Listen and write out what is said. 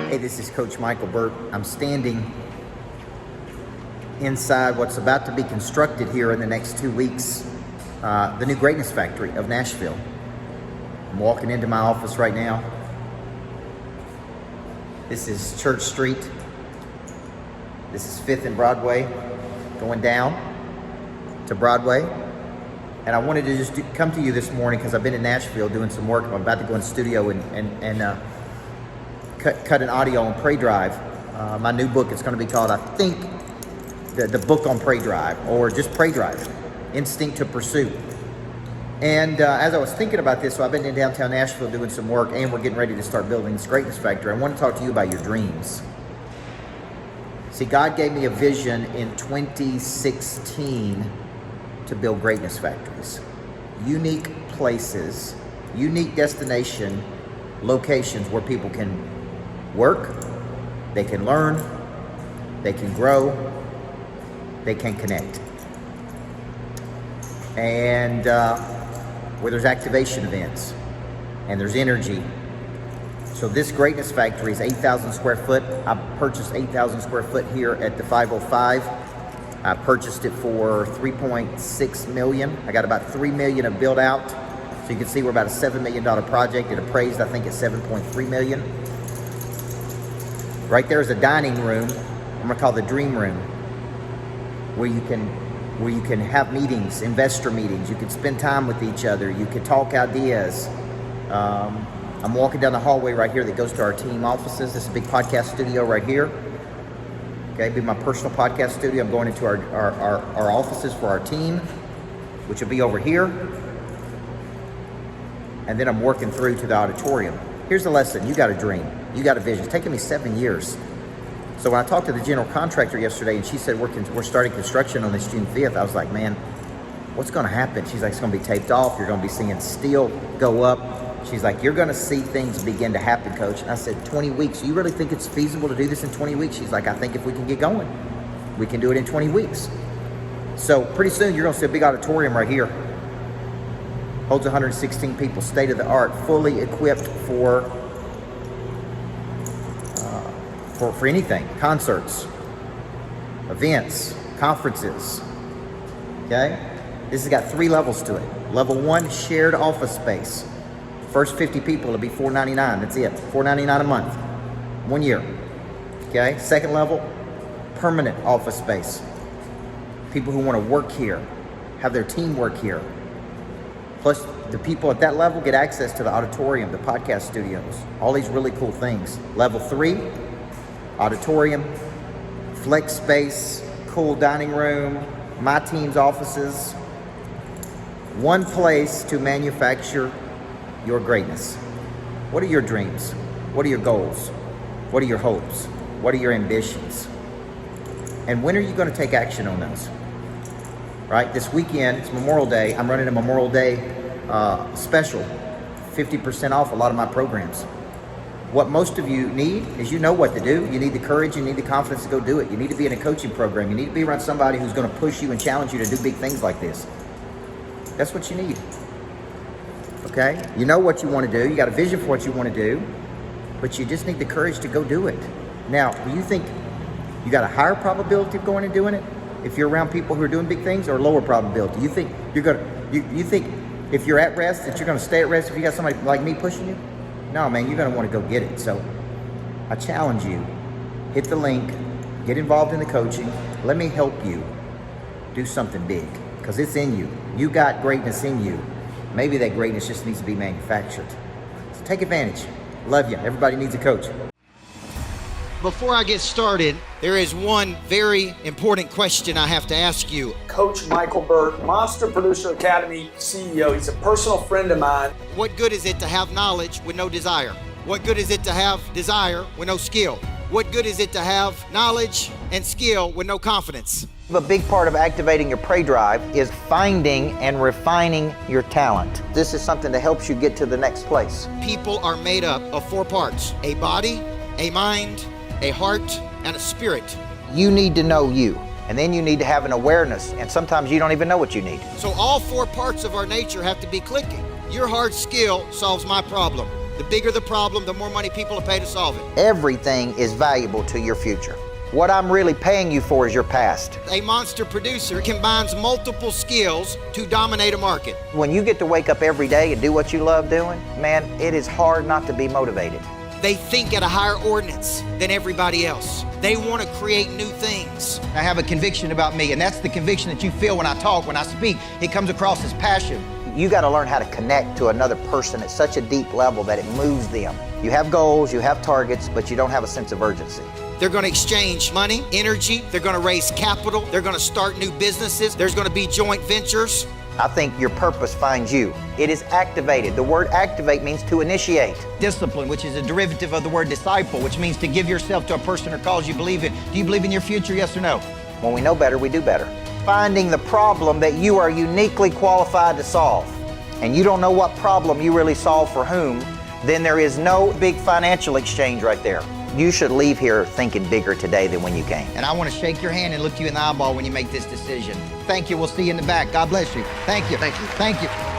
Hey, this is Coach Micheal Burt. I'm standing inside what's about to be constructed here in the next 2 weeks, the new Greatness Factory of Nashville. I'm walking into my office right now. This is Church Street. This is 5th and Broadway, going down to Broadway. And I wanted to just come to you this morning because I've been in Nashville doing some work. I'm about to go in the studio and cut an audio on Pray Drive. My new book is going to be called, I think, the book on Pray Drive, or just Pray Drive, Instinct to Pursue. And as I was thinking about this, so I've been in downtown Nashville doing some work, and we're getting ready to start building this Greatness Factory. I want to talk to you about your dreams. See, God gave me a vision in 2016 to build greatness factories. Unique places, unique destination, locations where people can work, they can learn, they can grow, they can connect. And where there's activation events and there's energy. So this Greatness Factory is 8,000 square foot. I purchased 8,000 square foot here at the 505. I purchased it for $3.6 million. I got about $3 million of build out. So you can see we're about a $7 million project. It appraised, I think, at $7.3 million. Right there is a dining room. I'm gonna call the dream room, where you can have meetings, investor meetings. You can spend time with each other. You can talk ideas. I'm walking down the hallway right here that goes to our team offices. This is a big podcast studio right here. Okay, be my personal podcast studio. I'm going into our offices for our team, which will be over here. And then I'm working through to the auditorium. Here's the lesson. You got a dream. You got a vision. It's taken me 7 years. So when I talked to the general contractor yesterday and she said we're starting construction on this June 5th, I was like, man, what's going to happen? She's like, it's going to be taped off. You're going to be seeing steel go up. She's like, you're going to see things begin to happen, Coach. And I said, 20 weeks. You really think it's feasible to do this in 20 weeks? She's like, I think if we can get going, we can do it in 20 weeks. So pretty soon you're going to see a big auditorium right here. Holds 116 people, state of the art, fully equipped for anything, concerts, events, conferences, okay? This has got 3 levels to it. Level 1, shared office space. First 50 people, it'll be $499, that's it, $499 a month, 1 year, okay? Second level, permanent office space. People who wanna work here, have their team work here. Plus, the people at that level get access to the auditorium, the podcast studios, all these really cool things. Level 3, auditorium, flex space, cool dining room, my team's offices. One place to manufacture your greatness. What are your dreams? What are your goals? What are your hopes? What are your ambitions? And when are you going to take action on those? Right? This weekend, it's Memorial Day. I'm running a Memorial Day special, 50% off a lot of my programs. What most of you need is, you know what to do. You need the courage, you need the confidence to go do it. You need to be in a coaching program. You need to be around somebody who's going to push you and challenge you to do big things like this. That's what you need. Okay? You know what you want to do. You got a vision for what you want to do, but you just need the courage to go do it. Now, do you think you got a higher probability of going and doing it if you're around people who are doing big things, or a lower probability? You think you're going to, you think if you're at rest that you're going to stay at rest if you got somebody like me pushing you? No, man, you're going to want to go get it. So I challenge you, hit the link, get involved in the coaching. Let me help you do something big, because it's in you. You got greatness in you. Maybe that greatness just needs to be manufactured. So take advantage. Love you. Everybody needs a coach. Before I get started, there is one very important question I have to ask you. Coach Micheal Burt, Monster Producer Academy CEO. He's a personal friend of mine. What good is it to have knowledge with no desire? What good is it to have desire with no skill? What good is it to have knowledge and skill with no confidence? A big part of activating your Pray Drive is finding and refining your talent. This is something that helps you get to the next place. People are made up of 4 parts: a body, a mind, a heart, and a spirit. You need to know you, and then you need to have an awareness, and sometimes you don't even know what you need. So all 4 parts of our nature have to be clicking. Your hard skill solves my problem. The bigger the problem, the more money people will pay to solve it. Everything is valuable to your future. What I'm really paying you for is your past. A monster producer combines multiple skills to dominate a market. When you get to wake up every day and do what you love doing, man, it is hard not to be motivated. They think at a higher ordinance than everybody else. They want to create new things. I have a conviction about me, and that's the conviction that you feel when I talk, when I speak. It comes across as passion. You got to learn how to connect to another person at such a deep level that it moves them. You have goals, you have targets, but you don't have a sense of urgency. They're going to exchange money, energy. They're going to raise capital. They're going to start new businesses. There's going to be joint ventures. I think your purpose finds you. It is activated. The word activate means to initiate. Discipline, which is a derivative of the word disciple, which means to give yourself to a person or cause you believe in. Do you believe in your future, yes or no? When we know better, we do better. Finding the problem that you are uniquely qualified to solve, and you don't know what problem you really solve for whom, then there is no big financial exchange right there. You should leave here thinking bigger today than when you came. And I want to shake your hand and look you in the eyeball when you make this decision. Thank you. We'll see you in the back. God bless you. Thank you. Thank you. Thank you.